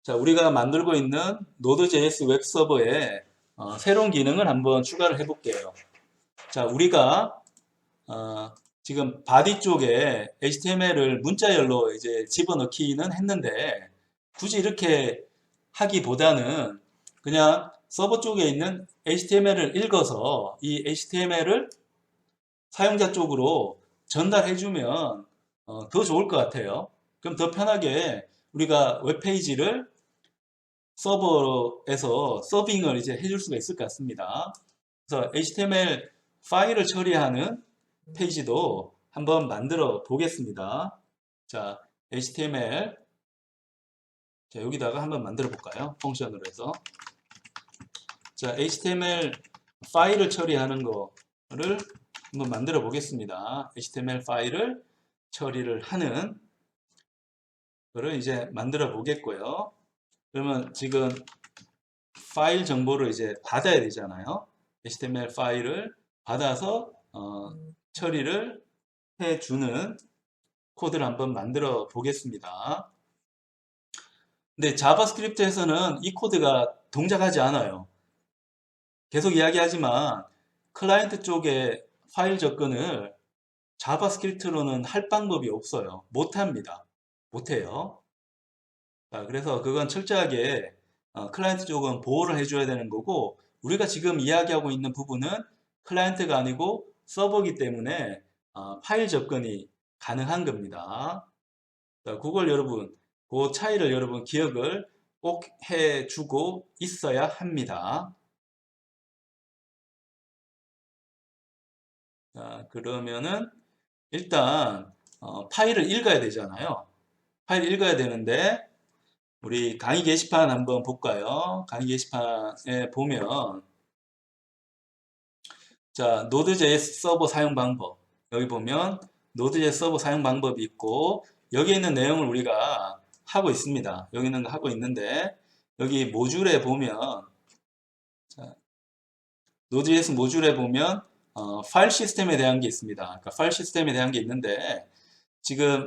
자, 우리가 만들고 있는 Node.js 웹서버에 새로운 기능을 한번 추가를 해 볼게요. 자, 우리가 지금 바디 쪽에 HTML을 문자열로 이제 집어넣기는 했는데 굳이 이렇게 하기보다는 그냥 서버 쪽에 있는 HTML을 읽어서 이 HTML을 사용자 쪽으로 전달해주면 더 좋을 것 같아요. 그럼 더 편하게 우리가 웹페이지를 서버에서 서빙을 이제 해줄 수가 있을 것 같습니다. 그래서 HTML 파일을 처리하는 페이지도 한번 만들어 보겠습니다. 자, HTML. 자, 여기다가 한번 만들어 볼까요? 펑션으로 해서. 자, HTML 파일을 처리하는 거를 한번 만들어 보겠습니다. HTML 파일을 처리를 하는 거를 이제 만들어 보겠고요. 그러면 지금 파일 정보를 이제 받아야 되잖아요. HTML 파일을 받아서 처리를 해주는 코드를 한번 만들어 보겠습니다. 근데 자바스크립트에서는 이 코드가 동작하지 않아요. 계속 이야기하지만 클라이언트 쪽에 파일 접근을 자바스크립트로는 할 방법이 없어요. 못합니다. 못해요. 그래서 그건 철저하게 클라이언트 쪽은 보호를 해줘야 되는 거고, 우리가 지금 이야기하고 있는 부분은 클라이언트가 아니고 서버이기 때문에 파일 접근이 가능한 겁니다. 그걸 여러분, 그 차이를 여러분 기억을 꼭 해주고 있어야 합니다. 자, 그러면은 일단 파일을 읽어야 되잖아요. 파일 읽어야 되는데 우리 강의 게시판 한번 볼까요? 강의 게시판에 보면 자, Node.js 서버 사용 방법. 여기 보면 Node.js 서버 사용 방법이 있고 여기에 있는 내용을 우리가 하고 있습니다. 여기 있는 거 하고 있는데 여기 모듈에 보면 자, Node.js 모듈에 보면 파일 시스템에 대한 게 있습니다. 그러니까 파일 시스템에 대한 게 있는데 지금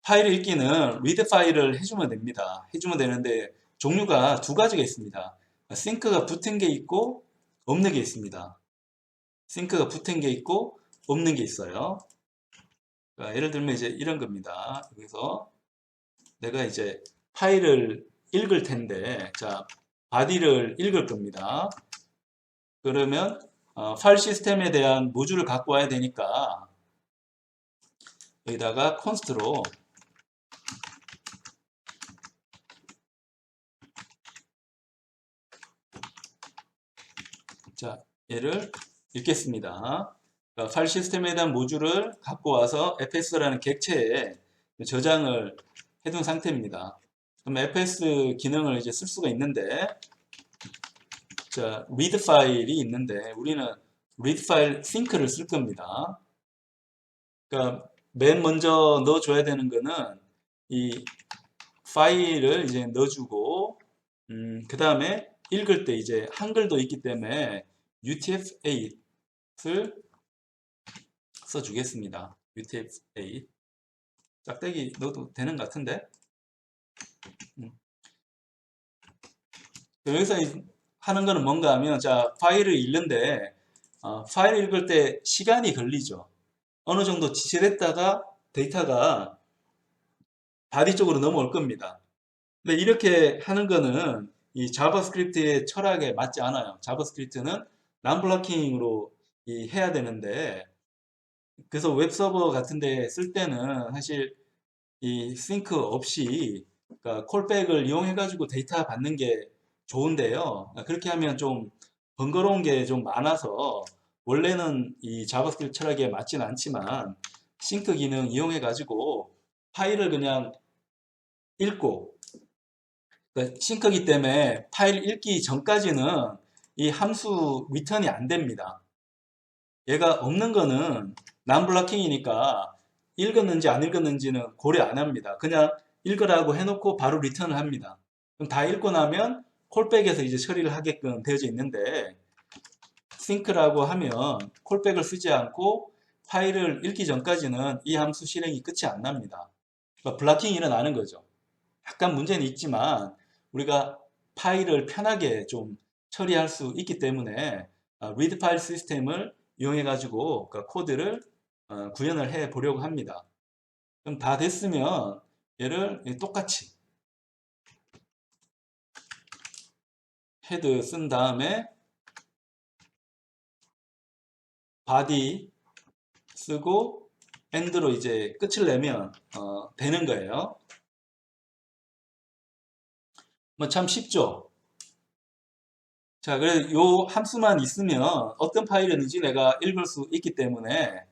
파일 읽기는 read 파일을 해주면 됩니다. 해주면 되는데 종류가 두 가지가 있습니다. 싱크가 붙은 게 있고 없는 게 있습니다. 싱크가 붙은 게 있고 없는 게 있어요. 그러니까 예를 들면 이제 이런 겁니다. 여기서 내가 이제 파일을 읽을 텐데 자 바디를 읽을 겁니다. 그러면 파일 시스템에 대한 모듈을 갖고 와야 되니까 여기다가 const로 자, 얘를 읽겠습니다. 파일 시스템에 대한 모듈을 갖고 와서 fs라는 객체에 저장을 해둔 상태입니다. 그럼 fs 기능을 이제 쓸 수가 있는데, 자, read 파일이 있는데, 우리는 read 파일 싱크를 쓸 겁니다. 그러니까 맨 먼저 넣어줘야 되는 거는 이 파일을 이제 넣어주고, 그 다음에 읽을 때 이제 한글도 있기 때문에 UTF-8을 써주겠습니다. UTF-8 짝대기 넣어도 되는 것 같은데 여기서 하는 거는 뭔가 하면 자 파일을 읽는데 파일 읽을 때 시간이 걸리죠. 어느 정도 지체됐다가 데이터가 바디 쪽으로 넘어올 겁니다. 근데 이렇게 하는 거는 이 자바스크립트의 철학에 맞지 않아요. 자바스크립트는 non-blocking으로 해야 되는데 그래서 웹서버 같은 데 쓸 때는 사실 이 싱크 없이 그러니까 콜백을 이용해 가지고 데이터 받는 게 좋은데요. 그렇게 하면 좀 번거로운 게 좀 많아서 원래는 이 자바스크립트 철학에 맞지는 않지만 싱크 기능 이용해 가지고 파일을 그냥 읽고 그러니까 싱크기 때문에 파일 읽기 전까지는 이 함수 리턴이 안 됩니다. 얘가 없는 거는 non-blocking이니까 읽었는지 안 읽었는지는 고려 안 합니다. 그냥 읽으라고 해놓고 바로 리턴을 합니다. 그럼 다 읽고 나면 콜백에서 이제 처리를 하게끔 되어져 있는데 싱크라고 하면 콜백을 쓰지 않고 파일을 읽기 전까지는 이 함수 실행이 끝이 안 납니다. 그러니까 블락킹이 일어나는 거죠. 약간 문제는 있지만 우리가 파일을 편하게 좀 처리할 수 있기 때문에 리드 파일 시스템을 이용해 가지고 그 코드를 구현을 해 보려고 합니다. 그럼 다 됐으면 얘를 똑같이 헤드 쓴 다음에 바디 쓰고 엔드로 이제 끝을 내면 되는 거예요. 뭐 참 쉽죠. 자, 그래서 요 함수만 있으면 어떤 파일이든지 내가 읽을 수 있기 때문에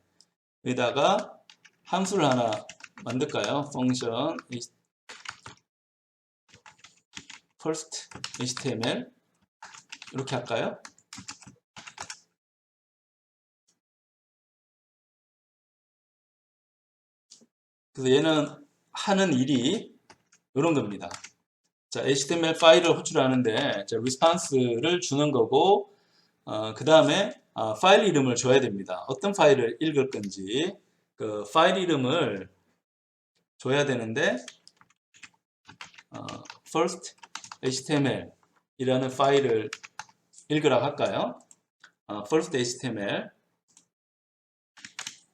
여기다가 함수를 하나 만들까요? function first html 이렇게 할까요? 그래서 얘는 하는 일이 이런 겁니다. 자, HTML 파일을 호출하는데 자, response를 주는 거고 그 다음에 파일 이름을 줘야 됩니다. 어떤 파일을 읽을 건지 그 파일 이름을 줘야 되는데 first HTML 이라는 파일을 읽으라고 할까요? first HTML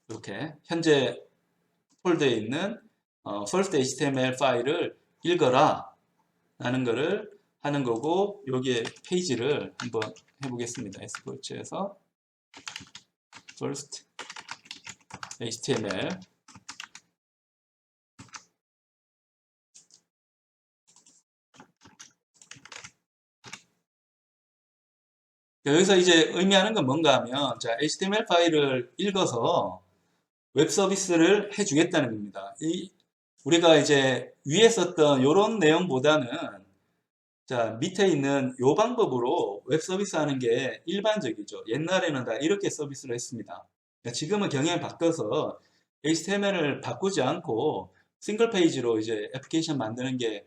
이렇게 현재 폴더에 있는 first HTML 파일을 읽어라 라는 거를 하는 거고 여기에 페이지를 한번 해보겠습니다. 스포츠에서 first HTML 여기서 이제 의미하는 건 뭔가 하면 자, HTML 파일을 읽어서 웹 서비스를 해주겠다는 겁니다. 우리가 이제 위에 썼던 이런 내용보다는 자, 밑에 있는 이 방법으로 웹 서비스 하는 게 일반적이죠. 옛날에는 다 이렇게 서비스를 했습니다. 그러니까 지금은 경향을 바꿔서 HTML을 바꾸지 않고 싱글 페이지로 이제 애플리케이션 만드는 게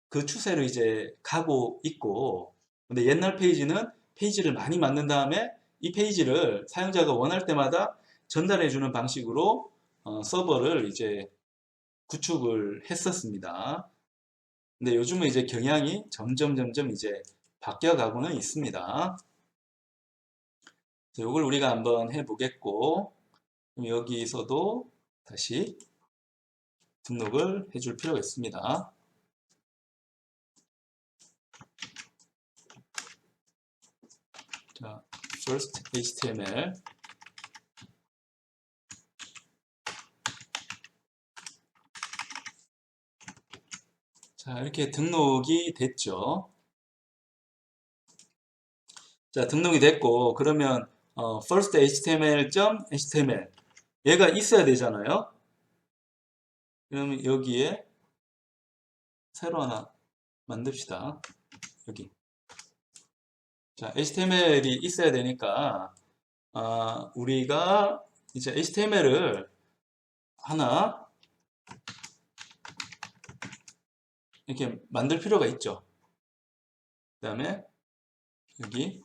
그 추세로 이제 가고 있고, 근데 옛날 페이지는 페이지를 많이 만든 다음에 이 페이지를 사용자가 원할 때마다 전달해 주는 방식으로 서버를 이제 구축을 했었습니다. 근데 요즘은 이제 경향이 점점 이제 바뀌어 가고는 있습니다. 이걸 우리가 한번 해보겠고, 그럼 여기서도 다시 등록을 해줄 필요가 있습니다. 자, first HTML 자, 이렇게 등록이 됐죠. 자, 등록이 됐고, 그러면 first HTML.html 얘가 있어야 되잖아요. 그러면 여기에 새로 하나 만듭시다. 여기. 자, HTML이 있어야 되니까 우리가 이제 HTML을 하나 이렇게 만들 필요가 있죠. 그 다음에 여기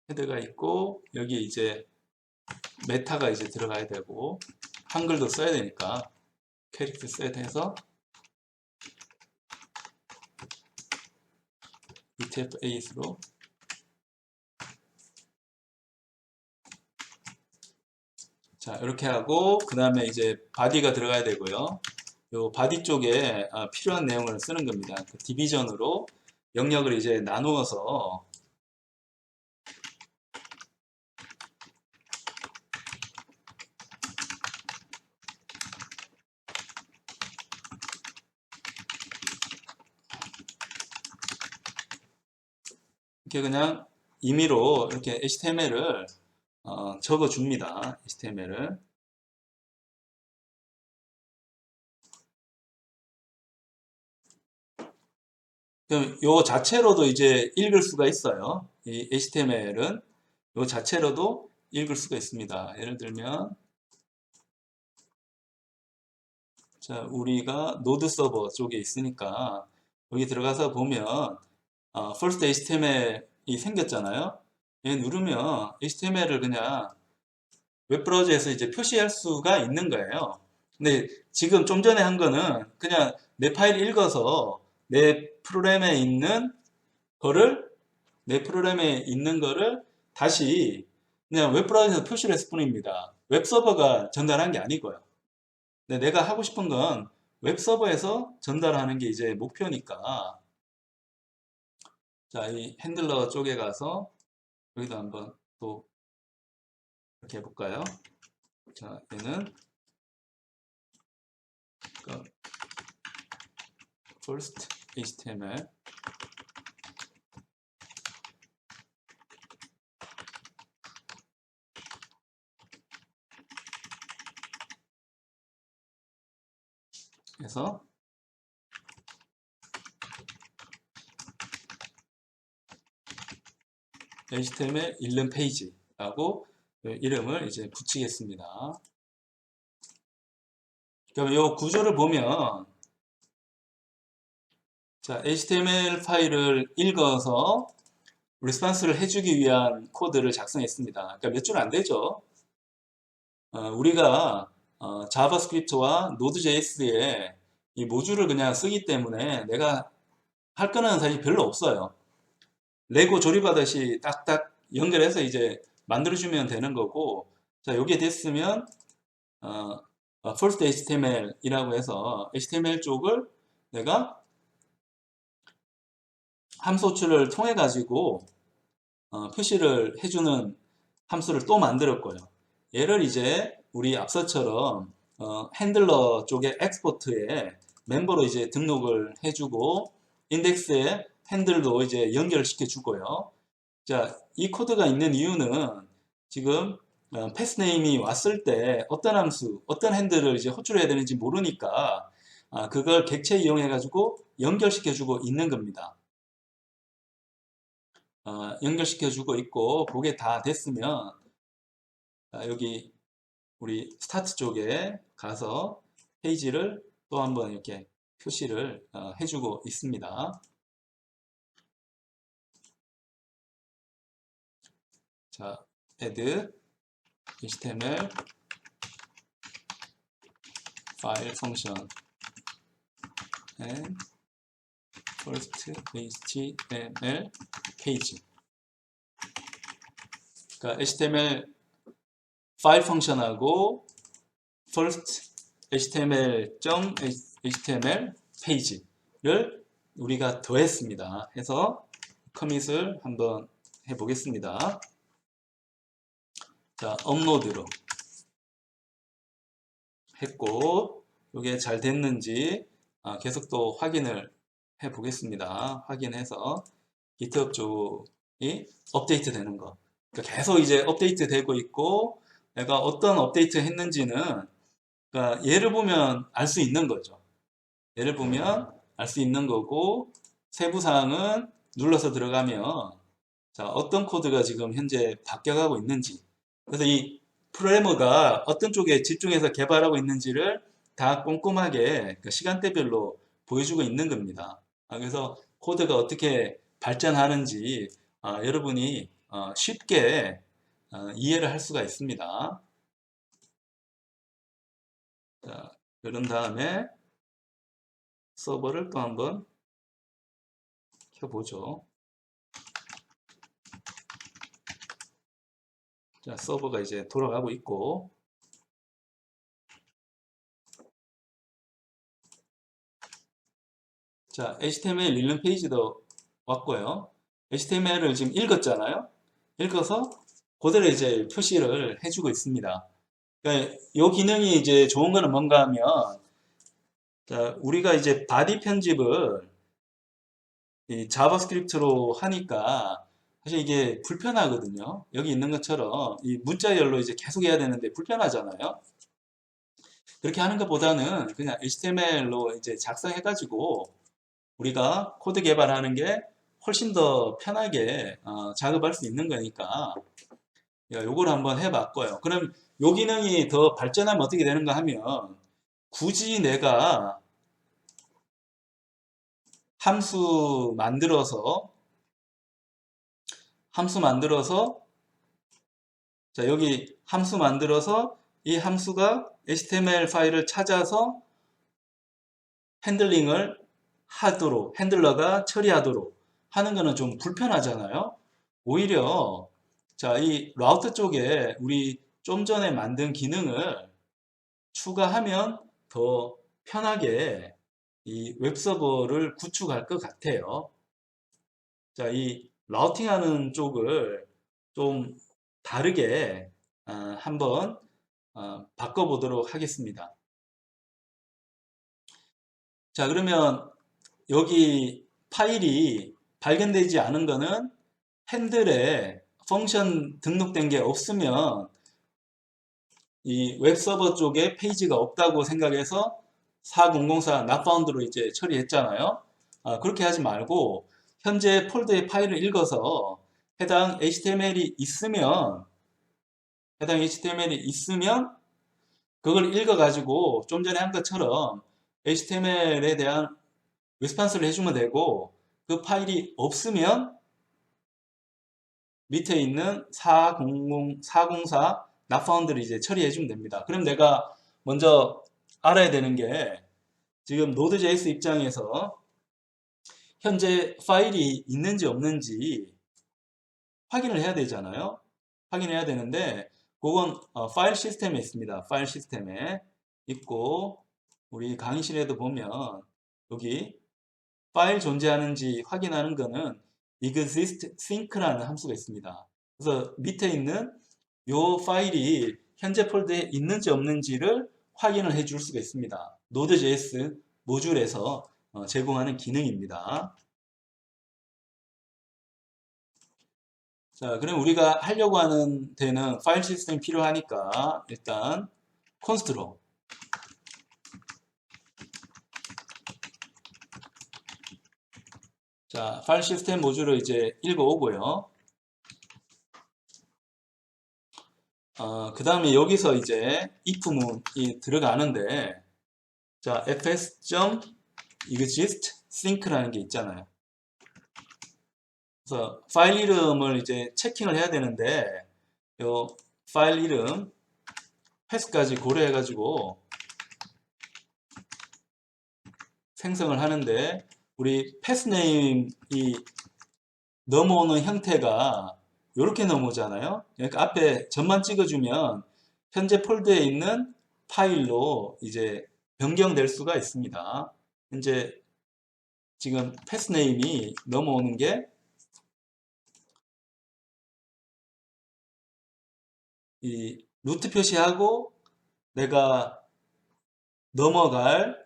헤드가 있고 여기 이제 메타가 이제 들어가야 되고 한글도 써야 되니까 캐릭터 셋해서 UTF-8로 자 이렇게 하고 그 다음에 이제 바디가 들어가야 되고요. 요 바디 쪽에 필요한 내용을 쓰는 겁니다. 그 디비전으로 영역을 이제 나누어서 이렇게 그냥 임의로 이렇게 HTML을 적어 줍니다. HTML을 그럼 요 자체로도 이제 읽을 수가 있어요. 이 HTML은 요 자체로도 읽을 수가 있습니다. 예를 들면 자 우리가 노드 서버 쪽에 있으니까 여기 들어가서 보면 first HTML이 생겼잖아요. 얘 누르면 HTML을 그냥 웹브라우저에서 이제 표시할 수가 있는 거예요. 근데 지금 좀 전에 한 거는 그냥 내 파일 읽어서 거를, 내 프로그램에 있는 거를 다시 그냥 웹브라우저에서 표시를 했을 뿐입니다. 웹서버가 전달한 게 아니고요. 근데 내가 하고 싶은 건 웹서버에서 전달하는 게 이제 목표니까. 자, 이 핸들러 쪽에 가서 여기도 한번 또 이렇게 해볼까요? 자, 얘는 first HTML 해서 HTML 읽는 페이지라고 이름을 이제 붙이겠습니다. 그럼 이 구조를 보면, 자, HTML 파일을 읽어서 리스폰스를 해주기 위한 코드를 작성했습니다. 그러니까 몇 줄 안 되죠. 우리가 자바스크립트와 노드.js에 이 모듈을 그냥 쓰기 때문에 내가 할 거는 사실 별로 없어요. 레고 조립하듯이 딱딱 연결해서 이제 만들어주면 되는 거고, 자, 여기에 됐으면 first HTML이라고 해서 HTML 쪽을 내가 함수 호출을 통해 가지고 표시를 해주는 함수를 또 만들었고요. 얘를 이제 우리 앞서처럼 핸들러 쪽에 엑스포트에 멤버로 이제 등록을 해주고 인덱스에 핸들도 이제 연결시켜 주고요. 자, 이 코드가 있는 이유는 지금 패스네임이 왔을 때 어떤 함수, 어떤 핸들을 이제 호출해야 되는지 모르니까 그걸 객체 이용해 가지고 연결시켜 주고 있는 겁니다. 연결시켜 주고 있고 그게 다 됐으면 여기 우리 스타트 쪽에 가서 페이지를 또 한번 이렇게 표시를 해주고 있습니다. 자, add HTML file function and first HTML page. 그러니까 HTML 파일 펑션하고 first html.html 페이지를 우리가 더했습니다. 해서 커밋을 한번 해보겠습니다. 자, 업로드로 했고 이게 잘 됐는지 계속 또 확인을 해 보겠습니다. 확인해서 GitHub 쪽이 업데이트 되는 거. 그러니까 계속 이제 업데이트 되고 있고 내가 어떤 업데이트 했는지는 그러니까 얘를 보면 알 수 있는 거죠. 얘를 보면 알 수 있는 거고 세부사항은 눌러서 들어가면 자, 어떤 코드가 지금 현재 바뀌어가고 있는지 그래서 이 프로그래머가 어떤 쪽에 집중해서 개발하고 있는지를 다 꼼꼼하게 그 시간대별로 보여주고 있는 겁니다. 그래서 코드가 어떻게 발전하는지 여러분이 쉽게 이해를 할 수가 있습니다. 자, 그런 다음에 서버를 또 한번 켜보죠. 자, 서버가 이제 돌아가고 있고 자, HTML 읽는 페이지도 왔고요. HTML을 지금 읽었잖아요. 읽어서 그대로 이제 표시를 해주고 있습니다. 그러니까 이 기능이 이제 좋은 거는 뭔가 하면 자, 우리가 이제 바디 편집을 이 자바스크립트로 하니까 사실 이게 불편하거든요. 여기 있는 것처럼 이 문자열로 이제 계속 해야 되는데 불편하잖아요. 그렇게 하는 것보다는 그냥 HTML로 이제 작성해가지고 우리가 코드 개발하는 게 훨씬 더 편하게 작업할 수 있는 거니까 요걸 한번 해봤고요. 그럼 요 기능이 더 발전하면 어떻게 되는가 하면 굳이 내가 함수 만들어서 자, 여기 함수 만들어서 이 함수가 HTML 파일을 찾아서 핸들링을 하도록, 핸들러가 처리하도록 하는 거는 좀 불편하잖아요. 오히려 자, 이 라우터 쪽에 우리 좀 전에 만든 기능을 추가하면 더 편하게 이 웹서버를 구축할 것 같아요. 자, 이 라우팅하는 쪽을 좀 다르게 한번 바꿔보도록 하겠습니다. 자, 그러면 여기 파일이 발견되지 않은 거는 핸들에 펑션 등록된 게 없으면 이 웹서버 쪽에 페이지가 없다고 생각해서 4004 not found로 이제 처리했잖아요. 그렇게 하지 말고 현재 폴더의 파일을 읽어서 해당 HTML이 있으면 그걸 읽어가지고 좀 전에 한 것처럼 HTML에 대한 리스판스를 해주면 되고, 그 파일이 없으면 밑에 있는 404 not found를 이제 처리해주면 됩니다. 그럼 내가 먼저 알아야 되는 게 지금 Node.js 입장에서 현재 파일이 있는지 없는지 확인을 해야 되잖아요. 확인해야 되는데 그건 파일 시스템에 있습니다. 파일 시스템에 있고, 우리 강의실에도 보면 여기 파일 존재하는지 확인하는 거는 exist sync라는 함수가 있습니다. 그래서 밑에 있는 요 파일이 현재 폴더에 있는지 없는지를 확인을 해 줄 수가 있습니다. Node.js 모듈에서 제공하는 기능입니다. 자, 그럼 우리가 하려고 하는 데는 파일 시스템이 필요하니까 일단 const로 자, 파일 시스템 모듈을 이제 읽어오고요. 그 다음에 여기서 이제 if문이 들어가는데, 자, fs.exist sync라는 게 있잖아요. 그래서 파일 이름을 이제 체킹을 해야 되는데, 요 파일 이름 패스까지 고려해가지고 생성을 하는데, 우리 패스네임이 넘어오는 형태가 이렇게 넘어오잖아요. 그러니까 앞에 점만 찍어주면 현재 폴더에 있는 파일로 이제 변경될 수가 있습니다. 현재 지금 패스네임이 넘어오는 게 이 루트 표시하고 내가 넘어갈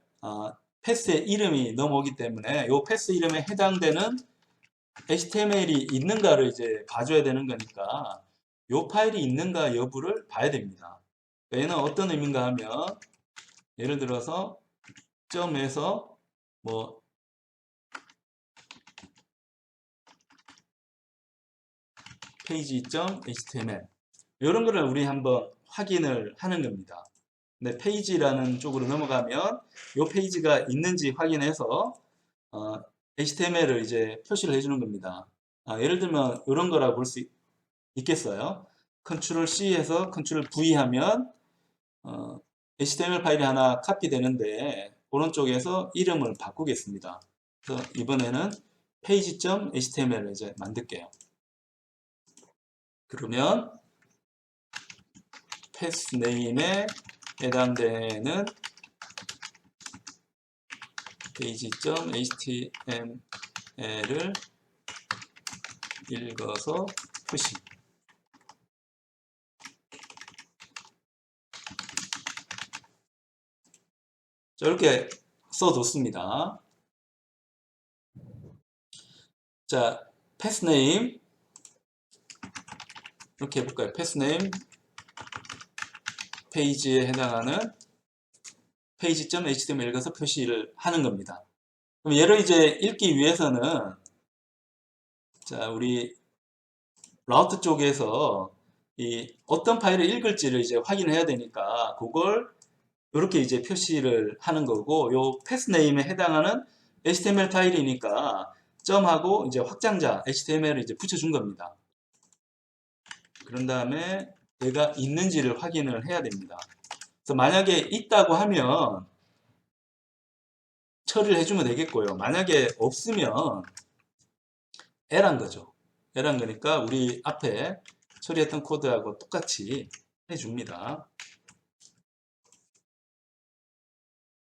패스의 이름이 넘어오기 때문에 이 패스 이름에 해당되는 HTML이 있는가를 이제 봐줘야 되는 거니까 이 파일이 있는가 여부를 봐야 됩니다. 얘는 어떤 의미인가 하면 예를 들어서 점에서 뭐 page.html 이런 거를 우리 한번 확인을 하는 겁니다. 근데 페이지라는 쪽으로 넘어가면 이 페이지가 있는지 확인해서 HTML을 이제 표시를 해주는 겁니다. 예를 들면 이런 거라고 볼 수 있겠어요. 컨트롤 C 해서 컨트롤 V 하면 HTML 파일이 하나 카피되는데 오른쪽에서 이름을 바꾸겠습니다. 그래서 이번에는 page.html을 이제 만들게요. 그러면 패스 네임에 해당되는 page.html을 읽어서 표시. 자, 이렇게 써뒀습니다. 자, 패스네임 이렇게 해볼까요? 패스네임 페이지에 해당하는 page.html 읽어서 표시를 하는 겁니다. 그럼 얘를 이제 읽기 위해서는 자, 우리 라우터 쪽에서 이 어떤 파일을 읽을지를 이제 확인해야 되니까 그걸 이렇게 이제 표시를 하는 거고, 요 패스네임에 해당하는 HTML 파일이니까 점하고 이제 확장자 HTML을 이제 붙여준 겁니다. 그런 다음에 얘가 있는지를 확인을 해야 됩니다. 그래서 만약에 있다고 하면 처리를 해주면 되겠고요. 만약에 없으면 L한 거죠. L한 거니까 우리 앞에 처리했던 코드하고 똑같이 해줍니다.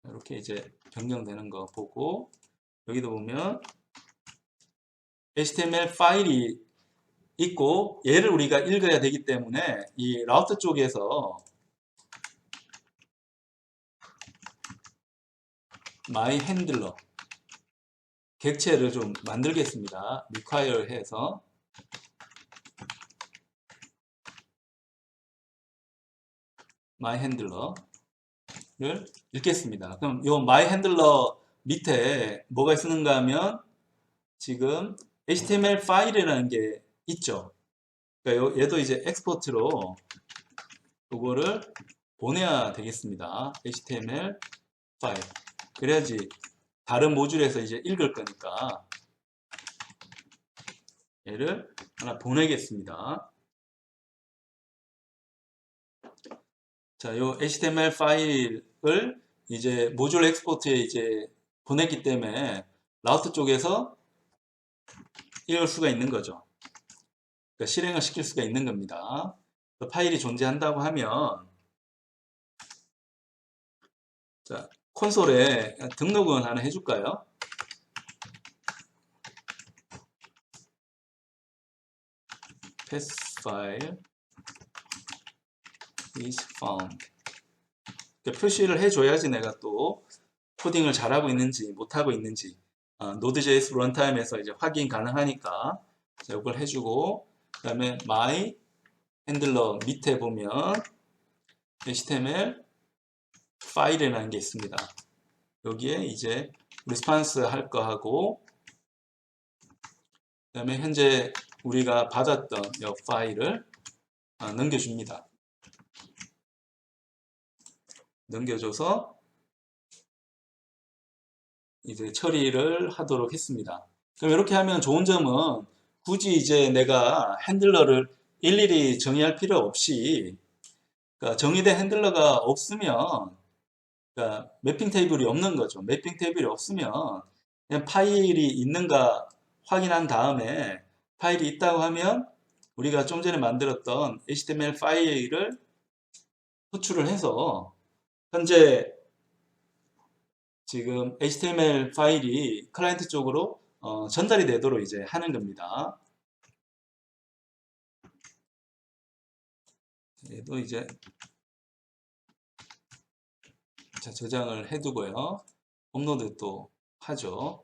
이렇게 이제 변경되는 거 보고 여기도 보면 HTML 파일이 있고 얘를 우리가 읽어야 되기 때문에 이 라우터 쪽에서 my handler 객체를 좀 만들겠습니다. require 해서 my handler를 읽겠습니다. 그럼 요 my handler 밑에 뭐가 있는가 하면 지금 HTML 파일이라는 게 있죠. 그러니까 얘도 이제 엑스포트로 그거를 보내야 되겠습니다. HTML 파일. 그래야지 다른 모듈에서 이제 읽을 거니까 얘를 하나 보내겠습니다. 자, 요 HTML 파일을 이제 모듈 엑스포트에 이제 보냈기 때문에 라우터 쪽에서 읽을 수가 있는 거죠. 그러니까 실행을 시킬 수가 있는 겁니다. 파일이 존재한다고 하면 자, 콘솔에 등록은 하나 해줄까요? path file is found. 표시를 해줘야지 내가 또 코딩을 잘하고 있는지 못하고 있는지 Node.js 런타임에서 이제 확인 가능하니까 자, 이걸 해주고 그 다음에 my handler 밑에 보면 HTML 파일이라는 게 있습니다. 여기에 이제 리스폰스 할 거 하고 그 다음에 현재 우리가 받았던 이 파일을 넘겨줍니다. 넘겨줘서 이제 처리를 하도록 했습니다. 그럼 이렇게 하면 좋은 점은 굳이 이제 내가 핸들러를 일일이 정의할 필요 없이 그러니까 정의된 핸들러가 없으면 그러니까 매핑 테이블이 없는 거죠. 매핑 테이블이 없으면 그냥 파일이 있는가 확인한 다음에 파일이 있다고 하면 우리가 좀 전에 만들었던 HTML 파일을 호출을 해서 현재 지금 HTML 파일이 클라이언트 쪽으로 전달이 되도록 이제 하는 겁니다. 얘도 이제 자, 저장을 해두고요. 업로드 또 하죠.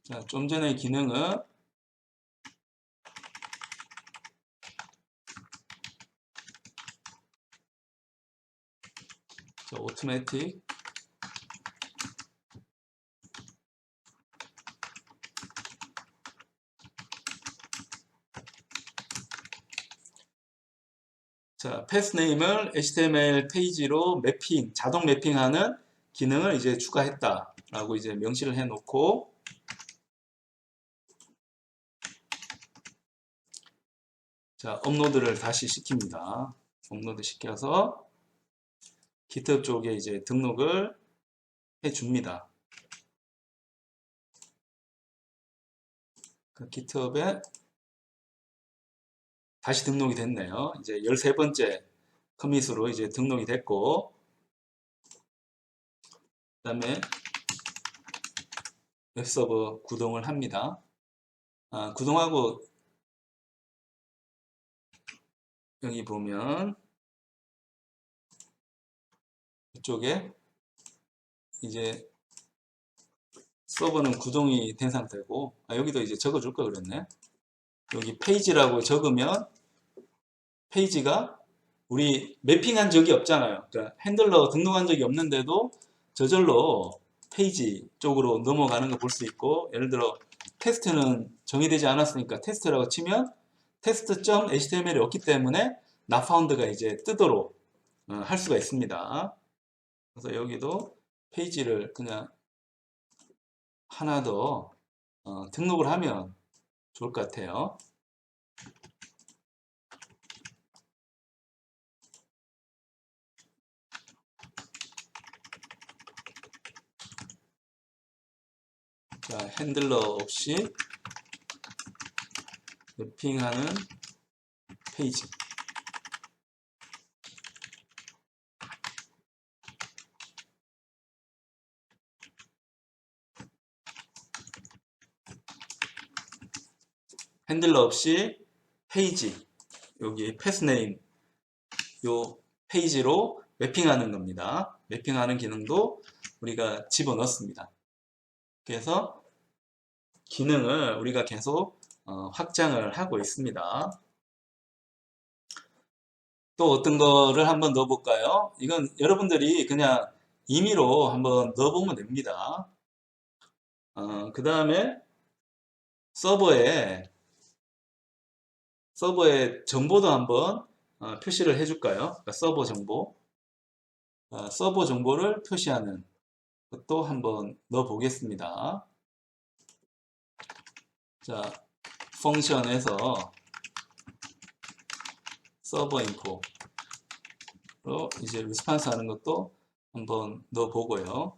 자, 좀 전의 기능은 자, 오토매틱 자, 패스 네임을 HTML 페이지로 매핑, 자동 매핑하는 기능을 이제 추가했다 라고 이제 명시를 해 놓고 자, 업로드를 다시 시킵니다. 업로드 시켜서 GitHub 쪽에 이제 등록을 해 줍니다. 그 GitHub에 다시 등록이 됐네요. 이제 13번째 커밋으로 이제 등록이 됐고 그 다음에 웹서버 구동을 합니다. 구동하고 여기 보면 이쪽에 이제 서버는 구동이 된 상태고 여기도 이제 적어줄 걸 그랬네. 여기 페이지라고 적으면 페이지가 우리 매핑한 적이 없잖아요. 그러니까 핸들러 등록한 적이 없는데도 저절로 페이지 쪽으로 넘어가는 거 볼 수 있고 예를 들어 테스트는 정의되지 않았으니까 테스트라고 치면 테스트.html이 없기 때문에 not found가 이제 뜨도록 할 수가 있습니다. 그래서 여기도 페이지를 그냥 하나 더 등록을 하면 좋을 것 같아요. 자, 핸들러 없이 맵핑하는 페이지. 핸들러 없이 페이지, 여기 패스네임 요 페이지로 매핑하는 겁니다. 매핑하는 기능도 우리가 집어넣습니다. 그래서 기능을 우리가 계속 확장을 하고 있습니다. 또 어떤 거를 한번 넣어볼까요? 이건 여러분들이 그냥 임의로 한번 넣어보면 됩니다. 그 다음에 서버에 정보도 한번 표시를 해줄까요? 그러니까 서버 정보. 서버 정보를 표시하는 것도 한번 넣어 보겠습니다. 자, 펑션에서 서버 인포로 이제 리스판스 하는 것도 한번 넣어 보고요.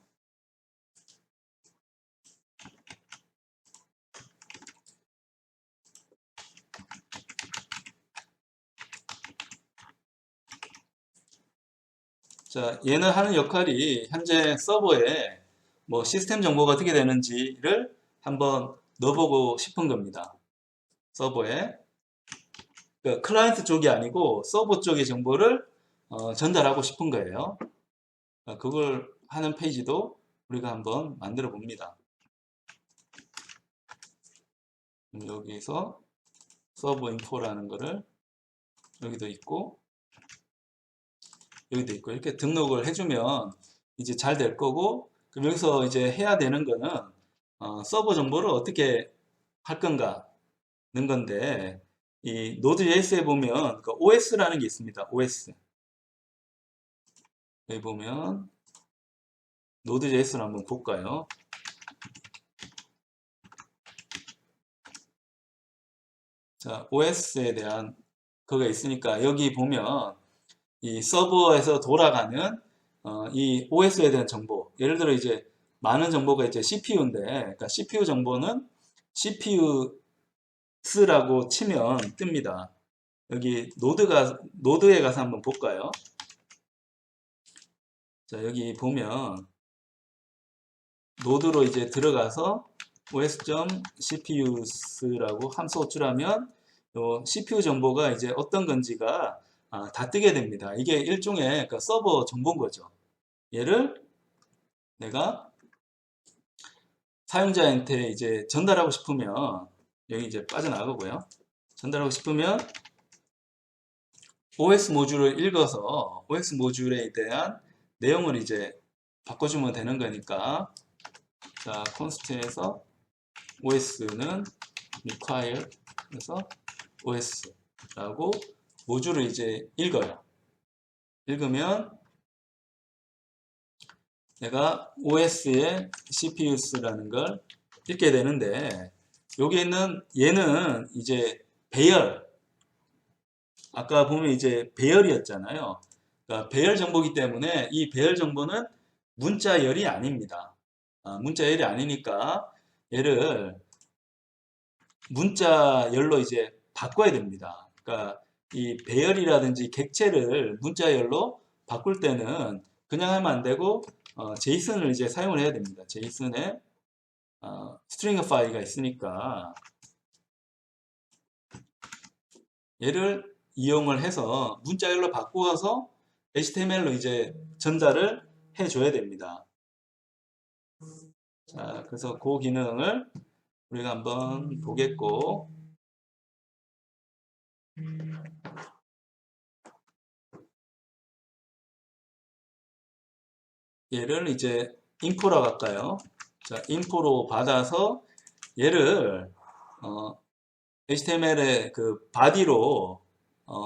자, 얘는 하는 역할이 현재 서버에 뭐 시스템 정보가 어떻게 되는지를 한번 넣어보고 싶은 겁니다. 서버에 그러니까 클라이언트 쪽이 아니고 서버 쪽의 정보를 전달하고 싶은 거예요. 그걸 하는 페이지도 우리가 한번 만들어 봅니다. 여기서 서버 인포라는 거를 여기도 있고 여기도 있고 이렇게 등록을 해주면 이제 잘 될 거고, 그럼 여기서 이제 해야 되는 거는 서버 정보를 어떻게 할 건가는 건데, 이 Node.js에 보면 그 OS라는 게 있습니다. OS. 여기 보면 Node.js를 한번 볼까요? 자, OS에 대한 그거 있으니까 여기 보면 이 서버에서 돌아가는 이 OS에 대한 정보, 예를 들어 이제 많은 정보가 이제 CPU인데, 그러니까 CPU 정보는 CPUs라고 치면 뜹니다. 여기 노드에 가서 한번 볼까요? 자, 여기 보면 노드로 이제 들어가서 os.cpus라고 함수 호출하면 요 CPU 정보가 이제 어떤 건지가 다 뜨게 됩니다. 이게 일종의 그 서버 정보인 거죠. 얘를 내가 사용자한테 이제 전달하고 싶으면 여기 이제 빠져나가고요. 전달하고 싶으면 OS 모듈을 읽어서 OS 모듈에 대한 내용을 이제 바꿔주면 되는 거니까, 자, const에서 OS는 require 그래서 OS라고 모듈을 이제 읽어요. 읽으면 내가 OS의 CPUs라는 걸 읽게 되는데, 여기 있는 얘는 이제 배열, 아까 보면 이제 배열이었잖아요. 그러니까 배열 정보이기 때문에 이 배열 정보는 문자열이 아닙니다. 문자열이 아니니까 얘를 문자열로 이제 바꿔야 됩니다. 그러니까 이 배열이라든지 객체를 문자열로 바꿀 때는 그냥 하면 안 되고 제이슨을 이제 사용을 해야 됩니다. 제이슨에 스트링 파일이 있으니까 얘를 이용을 해서 문자열로 바꾸어서 HTML로 이제 전달을 해줘야 됩니다. 자, 그래서 그 기능을 우리가 한번 보겠고, 얘를 이제 인포라고 할까요? 자, 인포로 받아서 얘를 HTML의 그 바디로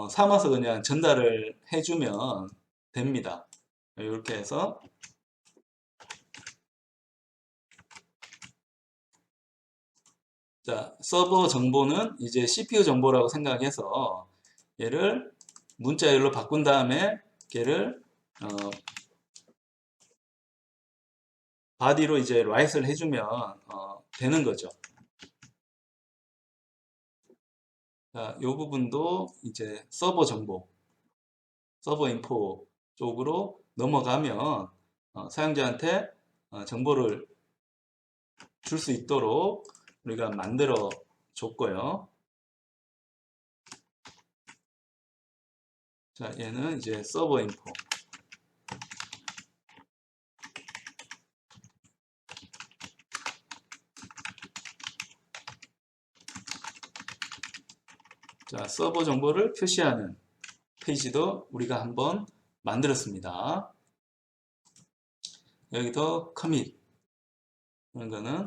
삼아서 그냥 전달을 해주면 됩니다. 이렇게 해서 자, 서버 정보는 이제 CPU 정보라고 생각해서 얘를 문자열로 바꾼 다음에 걔를 바디로 이제 write를 해주면 되는 거죠. 자, 이 부분도 이제 서버 정보, 서버 인포 쪽으로 넘어가면 사용자한테 정보를 줄 수 있도록 우리가 만들어 줬고요. 자, 얘는 이제 서버 인포. 자, 서버 정보를 표시하는 페이지도 우리가 한번 만들었습니다. 여기도 커밋 이런 거는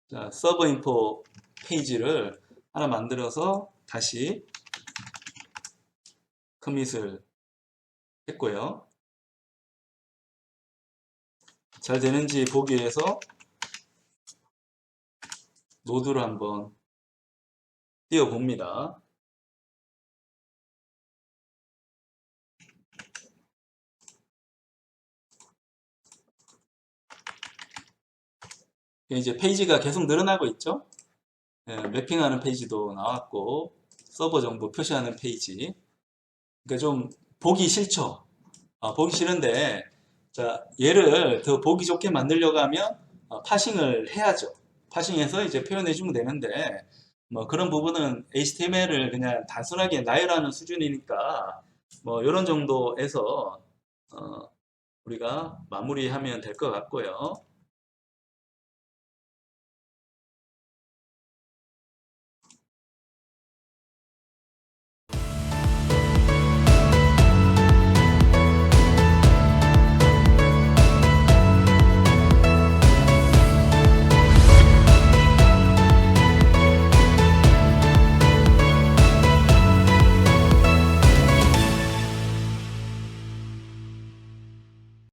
자, 서버 인포 페이지를 하나 만들어서 다시 커밋을 했고요. 잘 되는지 보기 위해서 노드를 한번 띄워 봅니다. 이제 페이지가 계속 늘어나고 있죠. 매핑하는 페이지도 나왔고 서버 정보 표시하는 페이지. 그러니까 좀 보기 싫죠. 보기 싫은데 자, 얘를 더 보기 좋게 만들려고 하면 파싱을 해야죠. 파싱해서 이제 표현해 주면 되는데 뭐 그런 부분은 HTML을 그냥 단순하게 나열하는 수준이니까 뭐 이런 정도에서 우리가 마무리하면 될 것 같고요.